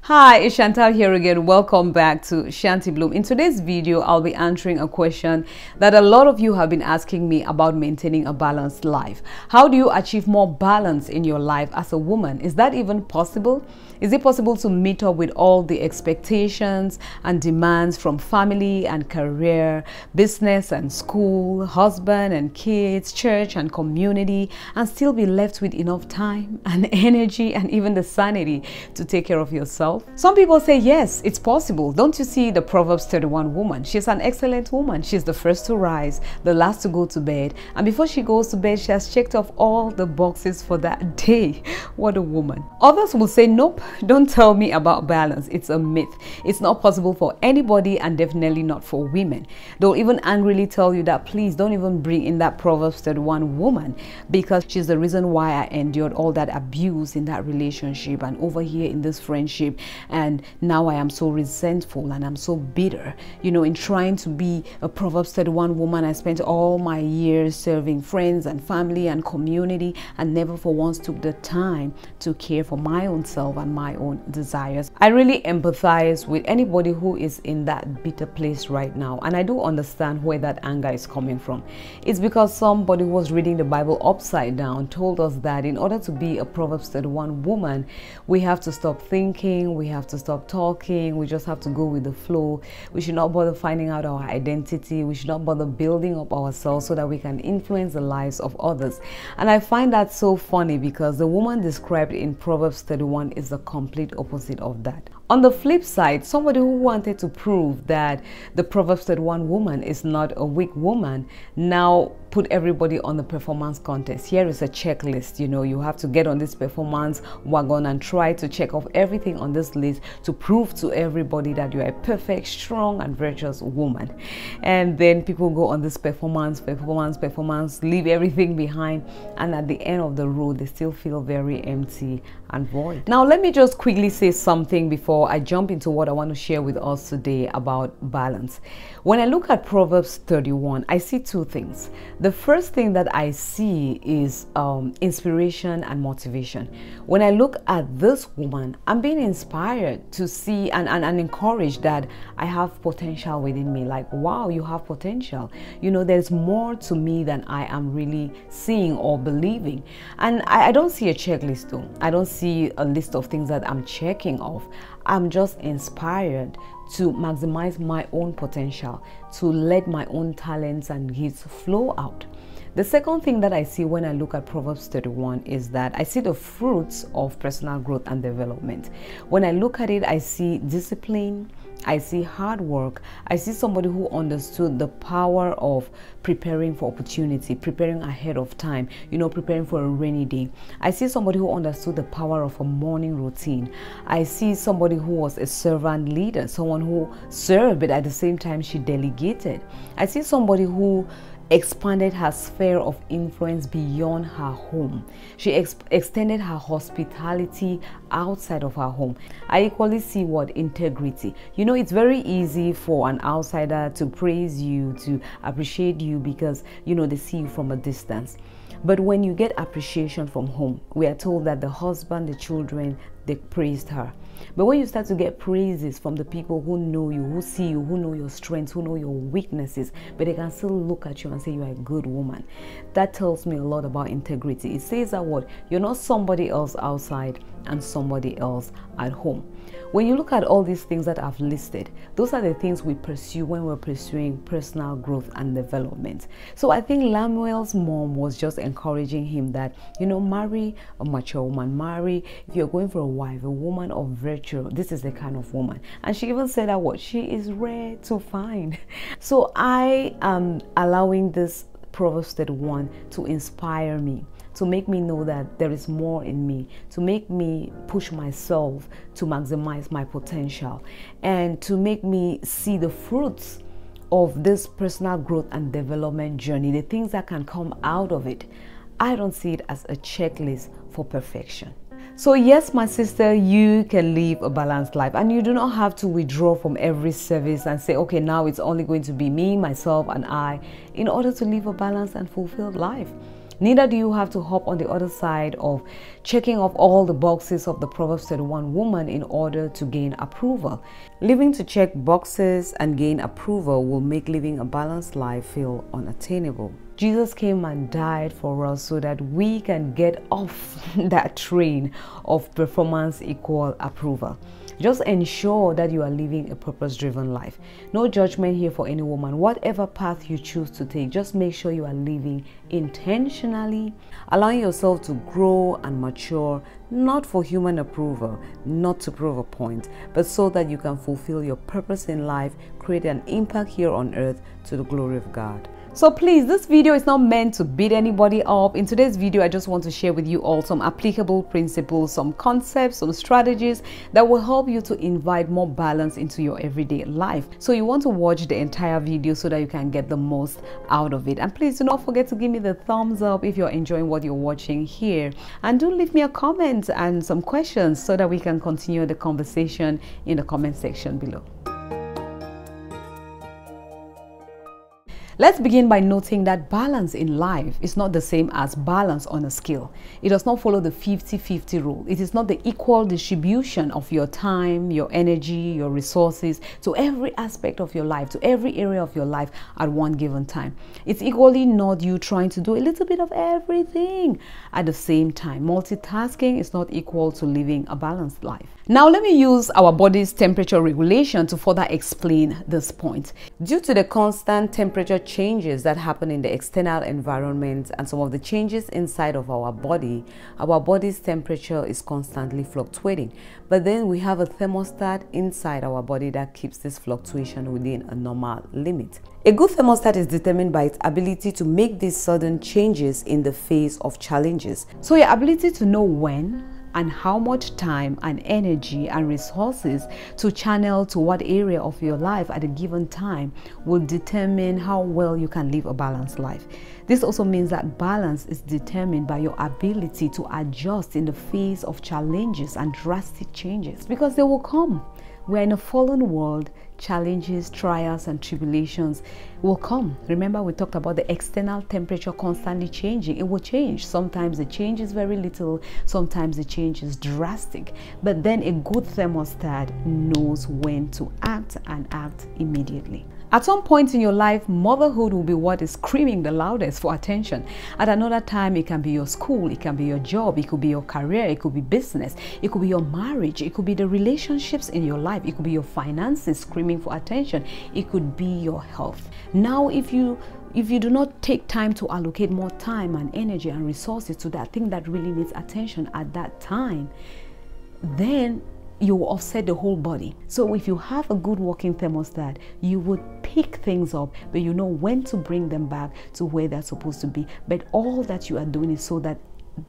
Hi, it's Chantal here again. Welcome back to Shanti Bloom. In today's video, I'll be answering a question that a lot of you have been asking me about maintaining a balanced life. How do you achieve more balance in your life as a woman? Is that even possible? Is it possible to meet up with all the expectations and demands from family and career, business and school, husband and kids, church and community, and still be left with enough time and energy and even the sanity to take care of yourself? Some people say, yes, it's possible. Don't you see the Proverbs 31 woman? She's an excellent woman. She's the first to rise, the last to go to bed. And before she goes to bed, she has checked off all the boxes for that day. What a woman. Others will say, nope, don't tell me about balance. It's a myth. It's not possible for anybody and definitely not for women. They'll even angrily tell you that, please don't even bring in that Proverbs 31 woman because she's the reason why I endured all that abuse in that relationship and over here in this friendship. And now I am so resentful and I'm so bitter. You know, in trying to be a Proverbs 31 woman, I spent all my years serving friends and family and community and never for once took the time to care for my own self and my own desires. I really empathize with anybody who is in that bitter place right now. And I do understand where that anger is coming from. It's because somebody who was reading the Bible upside down told us that in order to be a Proverbs 31 woman, we have to stop thinking, we have to stop talking, we just have to go with the flow. We should not bother finding out our identity. We should not bother building up ourselves so that we can influence the lives of others. And I find that so funny because the woman described in Proverbs 31 is the complete opposite of that. On the flip side, somebody who wanted to prove that the Proverbs 31 woman is not a weak woman now put everybody on the performance contest. Here is a checklist. You know, you have to get on this performance wagon and try to check off everything on this list to prove to everybody that you are a perfect, strong, and virtuous woman. And then people go on this performance, leave everything behind, and at the end of the road, they still feel very empty and void. Now, let me just quickly say something before I jump into what I want to share with us today about balance. When I look at Proverbs 31, I see two things. The first thing that I see is inspiration and motivation. When I look at this woman, I'm being inspired to see and encouraged that I have potential within me. Like, wow, you have potential. You know, there's more to me than I am really seeing or believing. And I don't see a checklist though. I don't see a list of things that I'm checking off. I'm just inspired to maximize my own potential, to let my own talents and gifts flow out. The second thing that I see when I look at Proverbs 31 is that I see the fruits of personal growth and development. When I look at it, I see discipline, I see hard work, I see somebody who understood the power of preparing for opportunity, preparing ahead of time, you know, preparing for a rainy day. I see somebody who understood the power of a morning routine. I see somebody who was a servant leader, someone who served, but at the same time she delegated. I see somebody who expanded her sphere of influence beyond her home. She extended her hospitality outside of her home. I equally see what integrity. You know, it's very easy for an outsider to praise you, to appreciate you because, you know, they see you from a distance. But when you get appreciation from home, we are told that the husband, the children, they praised her. But when you start to get praises from the people who know you, who see you, who know your strengths, who know your weaknesses, but they can still look at you and say you are a good woman, that tells me a lot about integrity. It says that what? You're not somebody else outside and somebody else at home. When you look at all these things that I've listed, those are the things we pursue when we're pursuing personal growth and development. So I think Lamuel's mom was just encouraging him that, you know, marry a mature woman, marry, if you're going for a wife, a woman of virtue, this is the kind of woman. And she even said that what? She is rare to find. So I am allowing this Proverbs 31 to inspire me, to make me know that there is more in me, to make me push myself to maximize my potential, and to make me see the fruits of this personal growth and development journey, the things that can come out of it. I don't see it as a checklist for perfection. So yes, my sister, you can live a balanced life and you do not have to withdraw from every service and say, okay, now it's only going to be me, myself, and I in order to live a balanced and fulfilled life. Neither do you have to hop on the other side of checking off all the boxes of the Proverbs 31 woman in order to gain approval. Living to check boxes and gain approval will make living a balanced life feel unattainable. Jesus came and died for us so that we can get off that train of performance equal approval. Just ensure that you are living a purpose-driven life. No judgment here for any woman. Whatever path you choose to take, just make sure you are living intentionally, allowing yourself to grow and mature, not for human approval, not to prove a point, but so that you can fulfill your purpose in life, create an impact here on earth to the glory of God. So please, this video is not meant to beat anybody up. In today's video, I just want to share with you all some applicable principles, some concepts, some strategies that will help you to invite more balance into your everyday life. So you want to watch the entire video so that you can get the most out of it. And please do not forget to give me the thumbs up if you're enjoying what you're watching here. And do leave me a comment and some questions so that we can continue the conversation in the comment section below. Let's begin by noting that balance in life is not the same as balance on a scale. It does not follow the 50-50 rule. It is not the equal distribution of your time, your energy, your resources to every aspect of your life, to every area of your life at one given time. It's equally not you trying to do a little bit of everything at the same time. Multitasking is not equal to living a balanced life. Now let me use our body's temperature regulation to further explain this point. Due to the constant temperature changes that happen in the external environment and some of the changes inside of our body's temperature is constantly fluctuating. But then we have a thermostat inside our body that keeps this fluctuation within a normal limit. A good thermostat is determined by its ability to make these sudden changes in the face of challenges. So your ability to know when and how much time and energy and resources to channel to what area of your life at a given time will determine how well you can live a balanced life. This also means that balance is determined by your ability to adjust in the face of challenges and drastic changes, because they will come. We're in a fallen world. Challenges, trials, and tribulations will come. Remember, we talked about the external temperature constantly changing. It will change. Sometimes the change is very little, sometimes the change is drastic. But then a good thermostat knows when to act and act immediately. At some point in your life, motherhood will be what is screaming the loudest for attention. At another time, it can be your school, it can be your job, it could be your career, it could be business, it could be your marriage, it could be the relationships in your life, it could be your finances screaming for attention, it could be your health. Now, if you do not take time to allocate more time and energy and resources to that thing that really needs attention at that time, then you will offset the whole body. So if you have a good working thermostat, you would pick things up, but you know when to bring them back to where they're supposed to be. But all that you are doing is so that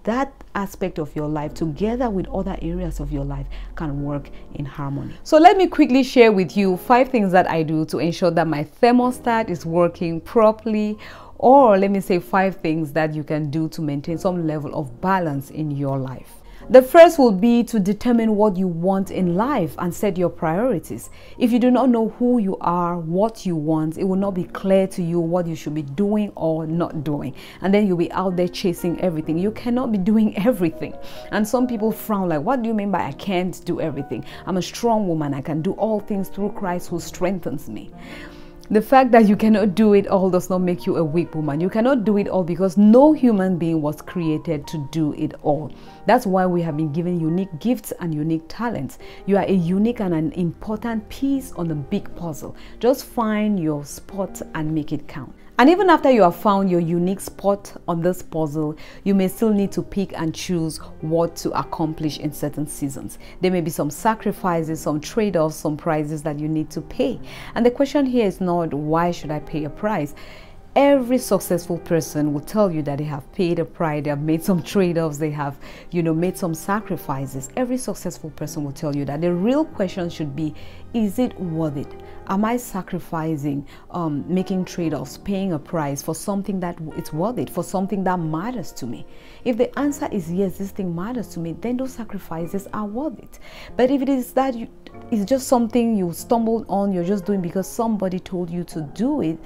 that aspect of your life together with other areas of your life can work in harmony. So let me quickly share with you 5 things that I do to ensure that my thermostat is working properly, or let me say 5 things that you can do to maintain some level of balance in your life. The first will be to determine what you want in life and set your priorities. If you do not know who you are, what you want, it will not be clear to you what you should be doing or not doing. And then you'll be out there chasing everything. You cannot be doing everything. And some people frown like, what do you mean by I can't do everything? I'm a strong woman. I can do all things through Christ who strengthens me. The fact that you cannot do it all does not make you a weak woman. You cannot do it all because no human being was created to do it all. That's why we have been given unique gifts and unique talents. You are a unique and an important piece on the big puzzle. Just find your spot and make it count. And even after you have found your unique spot on this puzzle, you may still need to pick and choose what to accomplish in certain seasons. There may be some sacrifices, some trade-offs, some prices that you need to pay. And the question here is not, why should I pay a price? Every successful person will tell you that they have paid a price, they have made some trade-offs, they have, made some sacrifices. Every successful person will tell you that. The real question should be, is it worth it? Am I sacrificing, making trade-offs, paying a price for something that it's worth it, for something that matters to me? If the answer is yes, this thing matters to me, then those sacrifices are worth it. But if it is that it's just something you stumbled on, you're just doing because somebody told you to do it,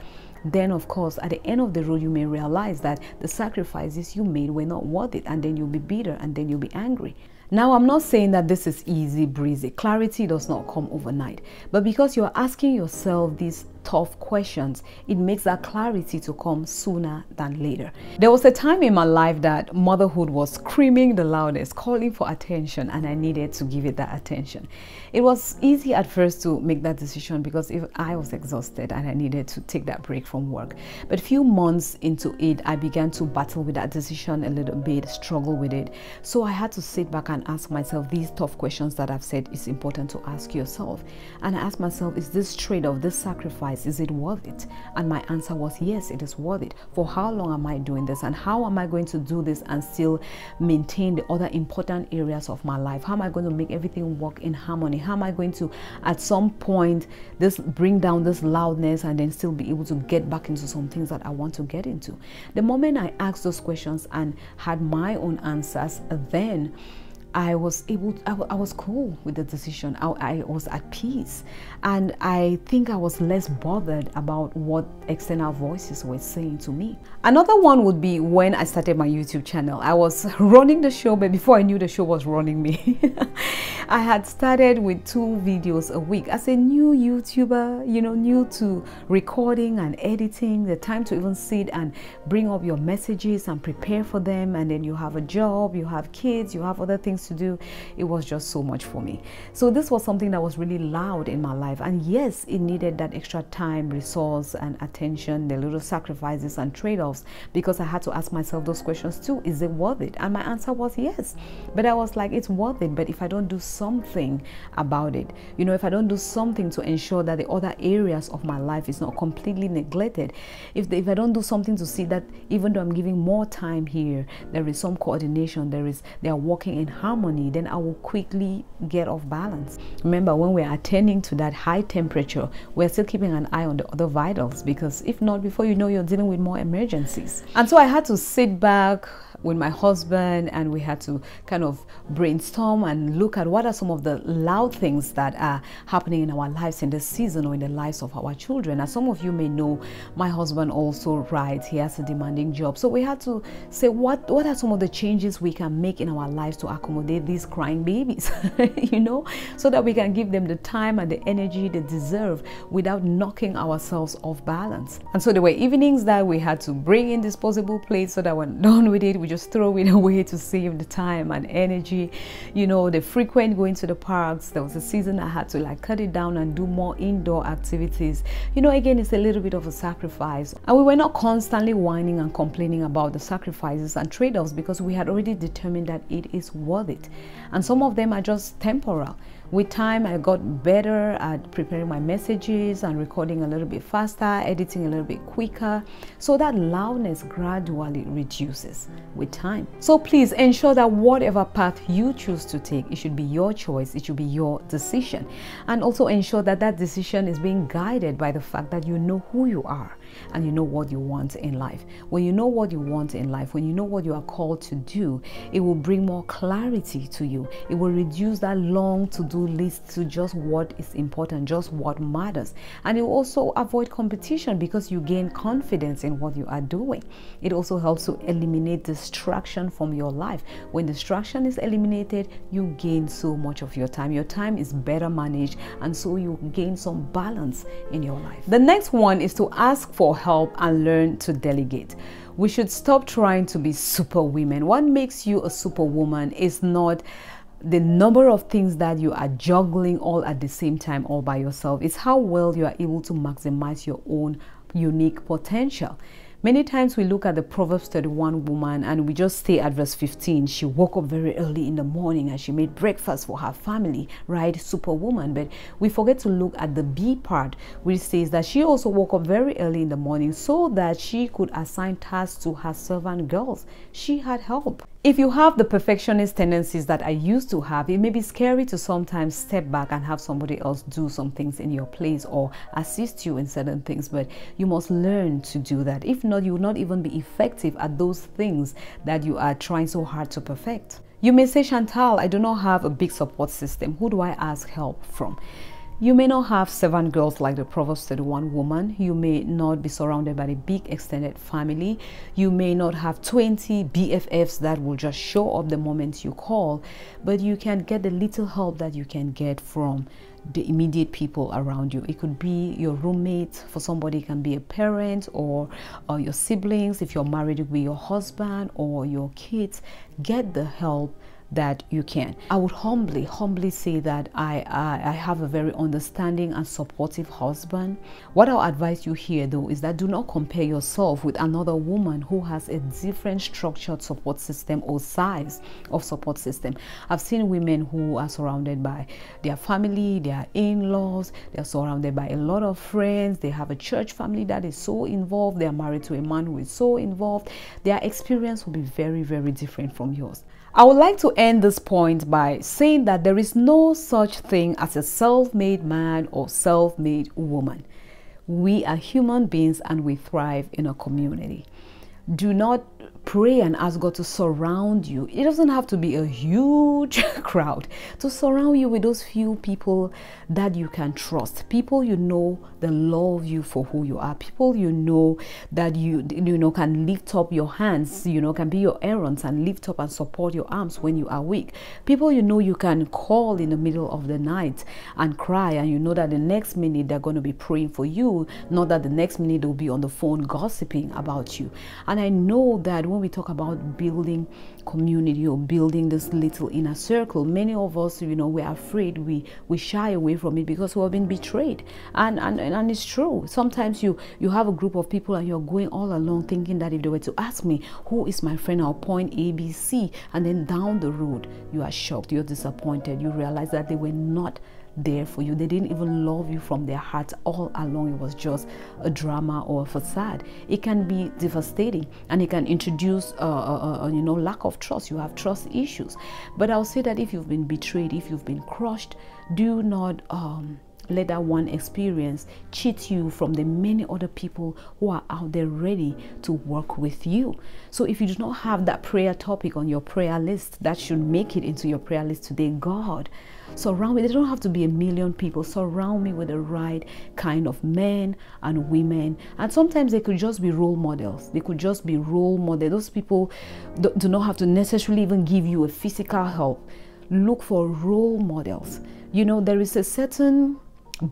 then of course at the end of the road you may realize that the sacrifices you made were not worth it, and then you'll be bitter and then you'll be angry. Now, I'm not saying that this is easy breezy. Clarity does not come overnight. But because you're asking yourself these tough questions, it makes that clarity to come sooner than later. There was a time in my life that motherhood was screaming the loudest, calling for attention, and I needed to give it that attention. It was easy at first to make that decision because if I was exhausted and I needed to take that break from work. But a few months into it, I began to battle with that decision a little bit, struggle with it. So I had to sit back and ask myself these tough questions that I've said is important to ask yourself. And I asked myself, is this trade-off, this sacrifice, is it worth it? And my answer was yes, it is worth it. For how long am I doing this, and how am I going to do this and still maintain the other important areas of my life? How am I going to make everything work in harmony? How am I going to at some point bring down this loudness and then still be able to get back into some things that I want to get into? The moment I asked those questions and had my own answers, then I was cool with the decision. I was at peace, and I think I was less bothered about what external voices were saying to me. Another one would be when I started my YouTube channel. I was running the show, but before I knew the show was running me. I had started with 2 videos a week as a new YouTuber, new to recording and editing, the time to even sit and bring up your messages and prepare for them, and then you have a job, you have kids, you have other things to do. It was just so much for me. So this was something that was really loud in my life, and yes, it needed that extra time, resource and attention, the little sacrifices and trade-offs, because I had to ask myself those questions too. Is it worth it? And my answer was yes. But I was like, it's worth it, but if I don't do something about it, if I don't do something to ensure that the other areas of my life is not completely neglected, if I don't do something to see that even though I'm giving more time here, there is some coordination, they are working in harmony, then I will quickly get off balance. Remember, when we're attending to that high temperature, we're still keeping an eye on the other vitals, because if not, before you know, you're dealing with more emergencies. And so I had to sit back with my husband, and we had to kind of brainstorm and look at what are some of the loud things that are happening in our lives in this season or in the lives of our children. As some of you may know, my husband also writes, he has a demanding job. So we had to say, what are some of the changes we can make in our lives to accommodate these crying babies, so that we can give them the time and the energy they deserve without knocking ourselves off balance. And so there were evenings that we had to bring in disposable plates so that when done with it, we just throw it away to save the time and energy. The frequent going to the parks, there was a season I had to cut it down and do more indoor activities. Again, it's a little bit of a sacrifice, and we were not constantly whining and complaining about the sacrifices and trade-offs, because we had already determined that it is worth it. And some of them are just temporal. With time, I got better at preparing my messages and recording a little bit faster, editing a little bit quicker. So that loudness gradually reduces with time. So please ensure that whatever path you choose to take, it should be your choice, it should be your decision. And also ensure that that decision is being guided by the fact that you know who you are and you know what you want in life. When you know what you want in life, when you know what you are called to do, it will bring more clarity to you. It will reduce that long to-do list to just what is important, just what matters. And it will also avoid competition, because you gain confidence in what you are doing. It also helps to eliminate distraction from your life. When distraction is eliminated, you gain so much of your time. Your time is better managed, and so you gain some balance in your life. The next one is to ask for help and learn to delegate. We should stop trying to be superwomen. What makes you a superwoman is not the number of things that you are juggling all at the same time, all by yourself. It's how well you are able to maximize your own unique potential. Many times we look at the Proverbs 31 woman and we just stay at verse 15. She woke up very early in the morning and she made breakfast for her family, right? Superwoman. But we forget to look at the B part, which says that she also woke up very early in the morning so that she could assign tasks to her servant girls. She had help. If you have the perfectionist tendencies that I used to have, it may be scary to sometimes step back and have somebody else do some things in your place or assist you in certain things, but you must learn to do that. If not, you will not even be effective at those things that you are trying so hard to perfect. You may say, Chantal, I do not have a big support system. Who do I ask help from? You may not have 7 girls like the Proverbs 31 woman. You may not be surrounded by a big extended family. You may not have 20 BFFs that will just show up the moment you call, but you can get the little help that you can get from the immediate people around you. It could be your roommate. For somebody, it can be a parent or your siblings. If you're married, it could be your husband or your kids. Get the help that you can. I would humbly say that I have a very understanding and supportive husband. What I'll advise you here though is that do not compare yourself with another woman who has a different structured support system or size of support system. I've seen women who are surrounded by their family, their in-laws, they're surrounded by a lot of friends, they have a church family that is so involved, they're married to a man who is so involved. Their experience will be very, very different from yours. I would like to end this point by saying that there is no such thing as a self-made man or self-made woman. We are human beings and we thrive in a community. Do not pray and ask God to surround you. It doesn't have to be a huge crowd. To surround you with those few people that you can trust. People you know that love you for who you are. People you know that you know can lift up your hands, can be your errands and lift up and support your arms when you are weak. People you know you can call in the middle of the night and cry, and you know that the next minute they're going to be praying for you, not that the next minute they'll be on the phone gossiping about you. And I know that when we talk about building community or building this little inner circle, many of us, we're afraid, we shy away from it because we have been betrayed. And it's true. Sometimes you have a group of people and you're going all along thinking that if they were to ask me who is my friend, I'll point ABC, and then down the road you are shocked, you're disappointed, you realize that they were not there for you. They didn't even love you from their hearts all along. It was just a drama or a facade. It can be devastating, and it can introduce lack of trust. You have trust issues. But I'll say that if you've been betrayed, if you've been crushed, do not let that one experience cheat you from the many other people who are out there ready to work with you. So if you do not have that prayer topic on your prayer list, that should make it into your prayer list today. God, surround me. There don't have to be a million people. Surround me with the right kind of men and women. And sometimes they could just be role models. They could just be role models. Those people do not have to necessarily even give you a physical help. Look for role models. There is a certain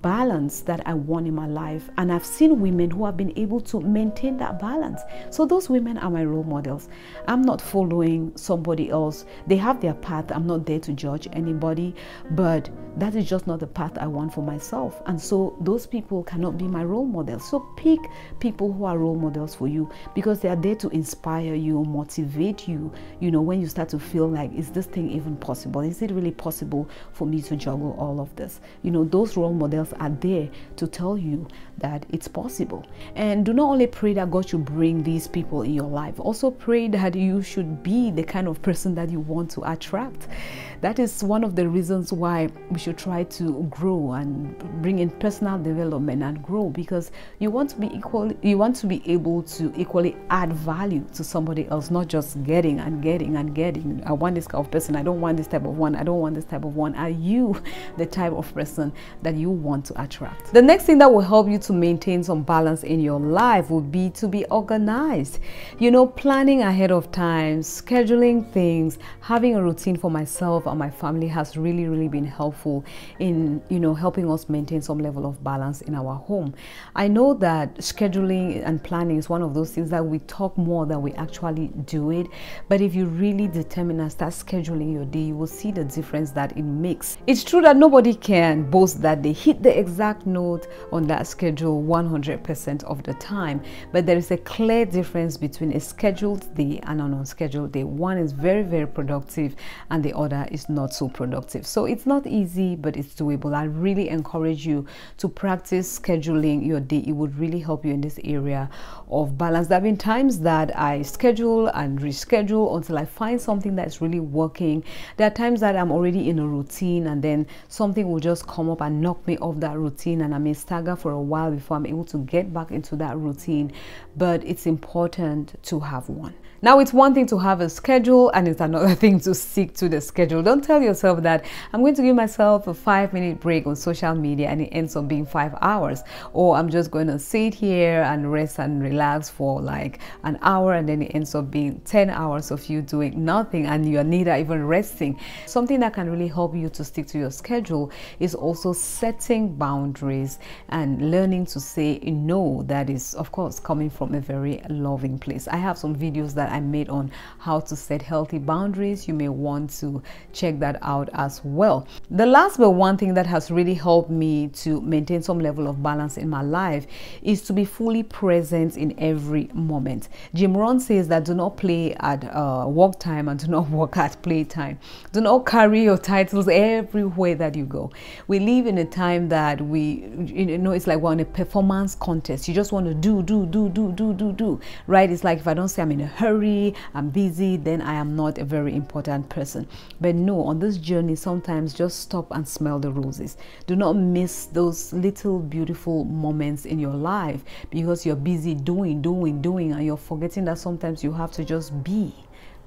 balance that I want in my life, and I've seen women who have been able to maintain that balance. So those women are my role models. I'm not following somebody else. They have their path. I'm not there to judge anybody, but that is just not the path I want for myself. And so those people cannot be my role models. So pick people who are role models for you, because they are there to inspire you, motivate you, when you start to feel like, is this thing even possible? Is it really possible for me to juggle all of this? Those role models are there to tell you that it's possible. And do not only pray that God should bring these people in your life, also pray that you should be the kind of person that you want to attract. That is one of the reasons why we should try to grow and bring in personal development and grow, because you want to be able to equally add value to somebody else, not just getting and getting and getting. I want this kind of person. I don't want this type of one. I don't want this type of one. Are you the type of person that you want to attract? The next thing that will help you to maintain some balance in your life would be to be organized. Planning ahead of time, scheduling things, having a routine for myself and my family has really been helpful in helping us maintain some level of balance in our home. I know that scheduling and planning is one of those things that we talk more than we actually do it, but if you really determine and start scheduling your day, you will see the difference that it makes. It's true that nobody can boast that they hit the exact note on that schedule 100% of the time, but there is a clear difference between a scheduled day and an unscheduled day. One is very productive and the other is not so productive. So it's not easy, but it's doable. I really encourage you to practice scheduling your day. It would really help you in this area of balance. There have been times that I schedule and reschedule until I find something that's really working. There are times that I'm already in a routine and then something will just come up and knock me off that routine, and I may stagger for a while before I'm able to get back into that routine. But it's important to have one. Now, it's one thing to have a schedule and it's another thing to stick to the schedule. Don't tell yourself that I'm going to give myself a 5-minute break on social media and it ends up being 5 hours, or I'm just going to sit here and rest and relax for like an hour and then it ends up being 10 hours of you doing nothing and you're neither even resting. Something that can really help you to stick to your schedule is also setting boundaries and learning to say no. That is, of course, coming from a very loving place. I have some videos that I made on how to set healthy boundaries. You may want to check that out as well. The last but one thing that has really helped me to maintain some level of balance in my life is to be fully present in every moment. Jim Rohn says that do not play at work time and do not work at play time. Do not carry your titles everywhere that you go. We live in a time that it's like we're on a performance contest. You just want to do, right? It's like if I don't say I'm in a hurry, I'm busy, then I am not a very important person. But no, on this journey, sometimes just stop and smell the roses. Do not miss those little beautiful moments in your life because you're busy doing, and you're forgetting that sometimes you have to just be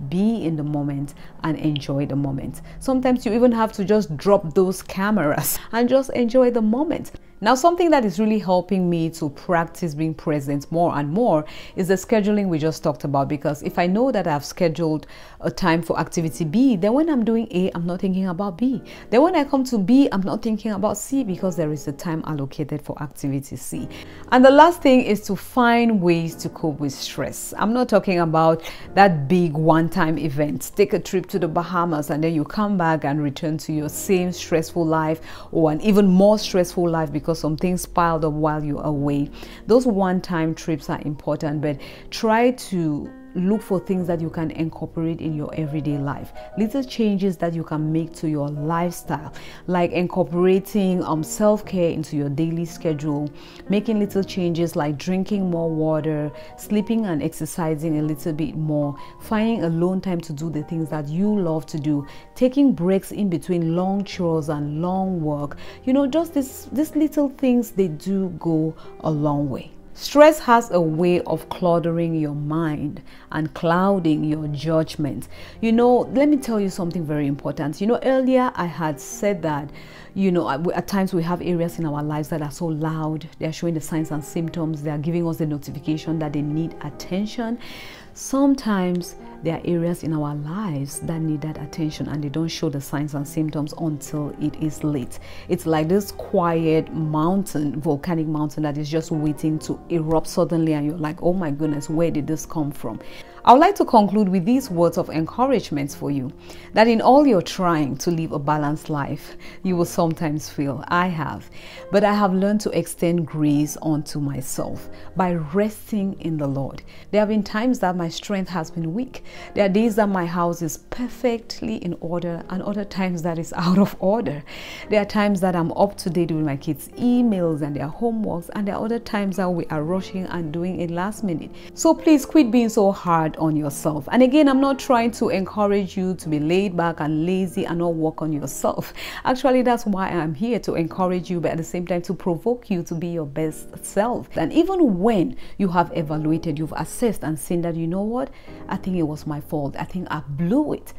in the moment and enjoy the moment. Sometimes you even have to just drop those cameras and just enjoy the moment. Now, something that is really helping me to practice being present more and more is the scheduling we just talked about, because if I know that I've scheduled a time for activity B, then when I'm doing A, I'm not thinking about B. Then when I come to B, I'm not thinking about C because there is a time allocated for activity C. And the last thing is to find ways to cope with stress. I'm not talking about that big one-time event. Take a trip to the Bahamas and then you come back and return to your same stressful life or an even more stressful life because some things piled up while you're away. Those one-time trips are important, but try to look for things that you can incorporate in your everyday life. Little changes that you can make to your lifestyle, like incorporating self-care into your daily schedule, making little changes like drinking more water, sleeping and exercising a little bit more, finding alone time to do the things that you love to do, taking breaks in between long chores and long work. Just these little things, they do go a long way. Stress has a way of cluttering your mind and clouding your judgment. Let me tell you something very important. Earlier I had said that, at times we have areas in our lives that are so loud. They're showing the signs and symptoms. They are giving us the notification that they need attention. Sometimes there are areas in our lives that need that attention and they don't show the signs and symptoms until it is late. It's like this quiet mountain, volcanic mountain, that is just waiting to erupt suddenly and you're like, oh my goodness, where did this come from? I would like to conclude with these words of encouragement for you, that in all your trying to live a balanced life, you will sometimes fail. I have, but I have learned to extend grace onto myself by resting in the Lord. There have been times that my strength has been weak. There are days that my house is perfectly in order and other times that is out of order. There are times that I'm up to date with my kids' emails and their homeworks, and there are other times that we are rushing and doing it last minute. So please quit being so hard on yourself. And again, I'm not trying to encourage you to be laid back and lazy and not work on yourself. Actually, that's why I'm here, to encourage you, but at the same time to provoke you to be your best self. And even when you have evaluated, you've assessed and seen that, I think it was my fault, I think I blew it,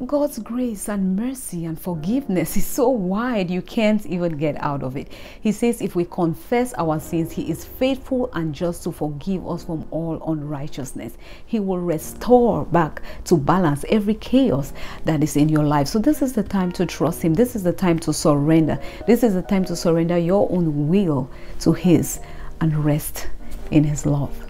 God's grace and mercy and forgiveness is so wide you can't even get out of it. He says if we confess our sins, He is faithful and just to forgive us from all unrighteousness. He will restore back to balance every chaos that is in your life. So this is the time to trust Him. This is the time to surrender. This is the time to surrender your own will to His and rest in His love.